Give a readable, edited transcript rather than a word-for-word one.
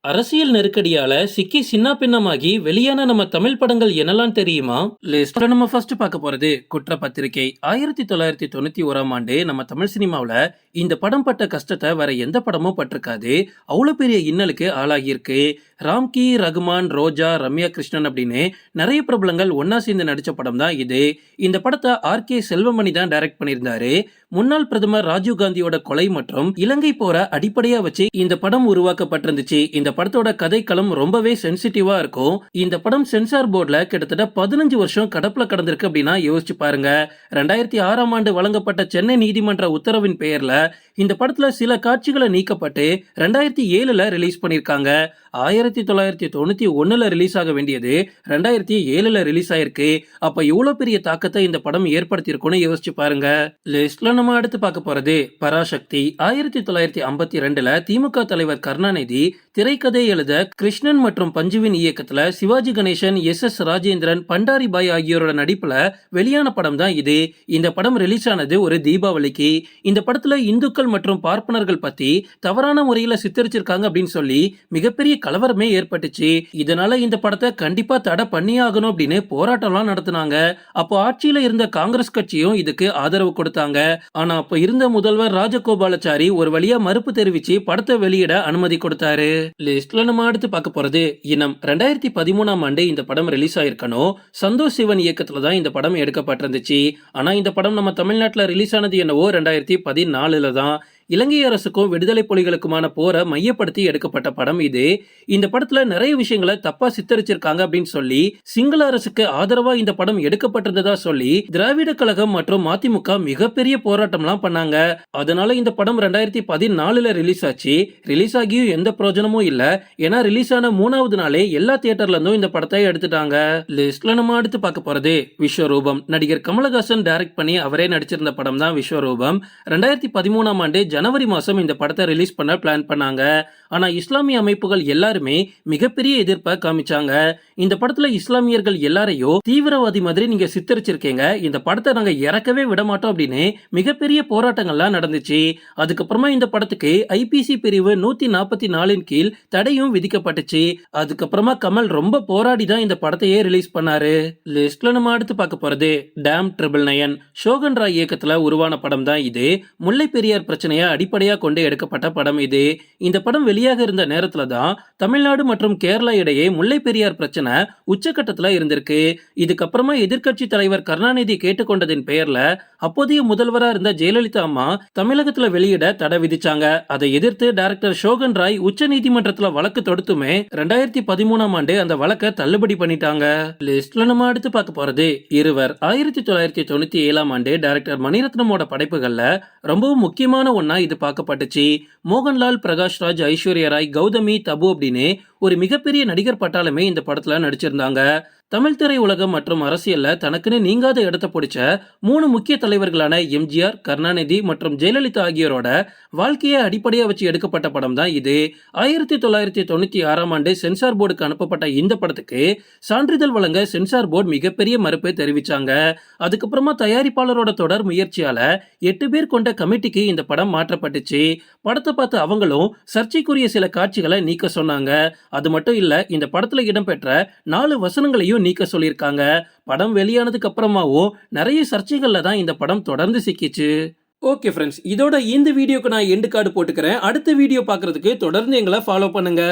அரசியல் நெருக்கடியால சிக்கி சின்னாபின்னமாகி வெளியான நம்ம தமிழ் படங்கள் என்னெல்லாம் தெரியுமா? லிஸ்ட்ல நம்ம ஃபர்ஸ்ட் பார்க்க போறது குற்றப்பத்திரிகை. 1991ஆம் ஆண்டு நம்ம தமிழ் சினிமாவுல இந்த படம் பட்ட கஷ்டத்தை வேற எந்த படமும் பட்டிருக்காது. அவ்வளவு பெரிய இன்னலுக்கு ஆளாகியிருக்கு. ராம்கி, ரகுமான், ரோஜா, ரம்யா கிருஷ்ணன் அப்படின்னு நிறைய பிரபலங்கள் ஒன்னா சேர்ந்து நடிச்ச படம் தான் இது. இந்த படத்தை ஆர்.கே. செல்வமணி தான் டைரக்ட் பண்ணியிருந்தாரு. முன்னாள் பிரதமர் ராஜீவ் காந்தியோட கொலை மற்றும் இலங்கை போற அடிப்படையா வச்சு இந்த படம் உருவாக்கப்பட்டிருந்துச்சு. இந்த படத்தோட கதைக்களம் ரொம்பவே சென்சிட்டிவா இருக்கும். இந்த படம் சென்சார் போர்டுல கிட்டத்தட்ட 15 வருஷம் கடப்புல கடந்திருக்கு அப்படின்னா யோசிச்சு பாருங்க. 2006ஆம் ஆண்டு வழங்கப்பட்ட சென்னை நீதிமன்ற உத்தரவின் பெயர்ல இந்த படத்துல சில காட்சிகளை நீக்கப்பட்டு 2007ல ரிலீஸ் பண்ணிருக்காங்க. 1991ல ரிலீஸ் ஆக வேண்டியது 2007ல ரிலீஸ் ஆயிருக்கு. அப்ப இவ்வளவு பெரிய தாக்கத்தை இந்த படம் ஏற்படுத்தியிருக்கும்னு யோசிச்சு பாருங்க. லிஸ்ட்ல நம்ம அடுத்து பார்க்க போறது பராசக்தி. 1952ல திமுக தலைவர் கருணாநிதி திரைக்கதை எழுத கிருஷ்ணன் மற்றும் பஞ்சுவின் இயக்கத்துல சிவாஜி கணேசன், எஸ். ராஜேந்திரன், பண்டாரி பாய் ஆகியோரோட நடிப்புல வெளியான படம் தான் இது. இந்த படம் ரிலீஸ் ஆனது ஒரு தீபாவளிக்கு. இந்த படத்துல இந்துக்கள் மற்றும் பார்ப்பனர்கள் பத்தி தவறான முறையில சித்தரிச்சிருக்காங்க அப்படின்னு சொல்லி மிகப்பெரிய கலவரமே ஏற்பட்டுச்சு. இதனால இந்த படத்தை கண்டிப்பா தடை பண்ணியே ஆகணும் அப்படின்னு போராட்டம்லாம் நடத்தினாங்க. அப்போ ஆட்சியில இருந்த காங்கிரஸ் கட்சியும் இதுக்கு ஆதரவு கொடுத்தாங்க. ஆனா அப்ப இருந்த முதல்வர் ராஜகோபாலாச்சாரி ஒரு வழியா மறுப்பு தெரிவிச்சு படத்தை வெளியிட அனுமதி கொடுத்தாரு. லிஸ்ட்ல நம்ம அடுத்து பார்க்க போறது இனம். 2013ஆம் ஆண்டு இந்த படம் ரிலீஸ் ஆயிருக்கணும். சந்தோஷ் சிவன் இயக்கத்துல தான் இந்த படம் எடுக்கப்பட்டிருந்துச்சு. ஆனா இந்த படம் நம்ம தமிழ்நாட்டுல ரிலீஸ் ஆனது என்னவோ 2014ல தான். இலங்கை அரசுக்கும் விடுதலை புலிகளுக்குமான போரை மையப்படுத்தி எடுக்கப்பட்ட படம் இது. இந்த படத்துல நிறைய விஷயங்களை தப்பா சித்தரிச்சிருக்காங்க அப்படின்னு சொல்லி சிங்கள அரசுக்கு ஆதரவா இந்த படம் எடுக்கப்பட்டிருந்ததா சொல்லி திராவிட கழகம் மற்றும் மதிமுக மிகப்பெரிய போராட்டம்லாம் பண்ணாங்க. அதனால இந்த படம் 2014ல ரிலீஸ் ஆச்சு. ரிலீஸ் ஆகியும் எந்த பிரயோஜனமும் இல்ல. ஏன்னா ரிலீஸ் ஆன 3வது நாளே எல்லா தியேட்டர்ல இருந்தும் இந்த படத்தை எடுத்துட்டாங்க. லிஸ்ட்ல நம்ம அடுத்து பார்க்க போறது விஸ்வரூபம். நடிகர் கமலஹாசன் டைரக்ட் பண்ணி அவரே நடிச்சிருந்த படம் தான் விஸ்வரூபம். 2013ஆம் ஆண்டு ஜனவரி மாசம் இந்த படத்தை ரிலீஸ் பண்ண பிளான் பண்ணாங்க. ஆனா இஸ்லாமிய அமைப்புகள் எல்லாருமே மிகப்பெரிய எதிர்ப்பை காமிச்சாங்க. இந்த படத்துல இஸ்லாமியர்கள் எல்லாரையும் தீவிரவாதி மாதிரி நீங்க சித்தரிச்சிருக்கீங்க, இந்த படத்தை நாங்க இறக்கவே விட மாட்டோம் அப்படின்னு மிகப்பெரிய போராட்டங்கள்லாம் நடந்துச்சு. அதுக்கப்புறமா இந்த படத்துக்கு ஐபிசி பிரிவு 144ன் கீழ் தடையும் விதிக்கப்பட்டுச்சு. அதுக்கப்புறமா கமல் ரொம்ப போராடி தான் இந்த படத்தையே ரிலீஸ் பண்ணாரு. லிஸ்ட்ல நம்ம அடுத்து பார்க்க போறது டேம் 999. சோகன் ராய் இயக்கத்துல உருவான படம் தான் இது. முல்லை பெரியார் பிரச்சனையை அடிப்படையா கொண்டு எடுக்கப்பட்ட படம் இது. இந்த படம் வெளியாக இருந்த நேரத்துல தான் தமிழ்நாடு மற்றும் கேரளா இடையே முல்லை பெரியார் பிரச்சனை உச்சகட்டத்துல இருந்திருக்கு. இதுக்கப்புறமா எதிர்க்கட்சி தலைவர் கருணாநிதி கேட்டுக்கொண்டதின் பெயர்ல அப்போதைய முதல்வரா இருந்த ஜெயலலிதா அம்மா தமிழகத்துல வெளியிட தடை விதிச்சாங்க. அதை எதிர்த்து டைரக்டர் சோகன் ராய் உச்ச நீதிமன்றத்துல வழக்கு தொடுத்துமே 2013ஆம் ஆண்டு அந்த வழக்கை தள்ளுபடி பண்ணிட்டாங்க. லிஸ்ட்ல நம்ம அடுத்து பார்க்க போறது இருவர். 1997ஆம் ஆண்டு டைரக்டர் மணிரத்னமோட படைப்புகள்ல ரொம்பவும் முக்கியமான ஒன்னா இது பார்க்கப்பட்டுச்சு. மோகன்லால், பிரகாஷ்ராஜ், ஐஸ்வர்யா ராய், கௌதமி, தபு அப்படின்னு ஒரு மிகப்பெரிய நடிகர் பட்டாளமே இந்த படத்துல நடிச்சிருந்தாங்க. தமிழ் திரை உலகம் மற்றும் அரசியல்ல தனக்குன்னு நீங்காத இடத்தை பிடிச்ச 3 முக்கிய தலைவர்களான எம்ஜிஆர், கருணாநிதி மற்றும் ஜெயலலிதா ஆகியோரோட வாழ்க்கையை அடிப்படையா வச்சு எடுக்கப்பட்ட படம் தான் இது. 1996ஆம் ஆண்டு சென்சார் போர்டுக்கு அனுப்பப்பட்ட இந்த படத்துக்கு சான்றிதழ் வழங்க சென்சார் போர்டு மிகப்பெரிய மறுப்பை தெரிவிச்சாங்க. அதுக்கப்புறமா தயாரிப்பாளரோட தொடர் முயற்சியால 8 பேர் கொண்ட கமிட்டிக்கு இந்த படம் மாற்றப்பட்டுச்சு. படத்தை பார்த்து அவங்களும் சர்ச்சைக்குரிய சில காட்சிகளை நீக்க சொன்னாங்க. அது மட்டும் இல்ல, இந்த படத்துல இடம்பெற்ற 4 வசனங்களையும் நீக்க சொல்லியிருக்காங்க. படம் வெளியானதுக்கு அப்புறமாவும் நிறைய சர்ச்சைகள்ல தான் இந்த படம் தொடர்ந்து சிக்கிச்சு. ஓகே ஃப்ரெண்ட்ஸ், இதோட இந்த வீடியோக்கு நான் எண்டு கார்டு போட்டுக்கிறேன். அடுத்த வீடியோ பார்க்கறதுக்கு தொடர்ந்து எங்களை ஃபாலோ பண்ணுங்க.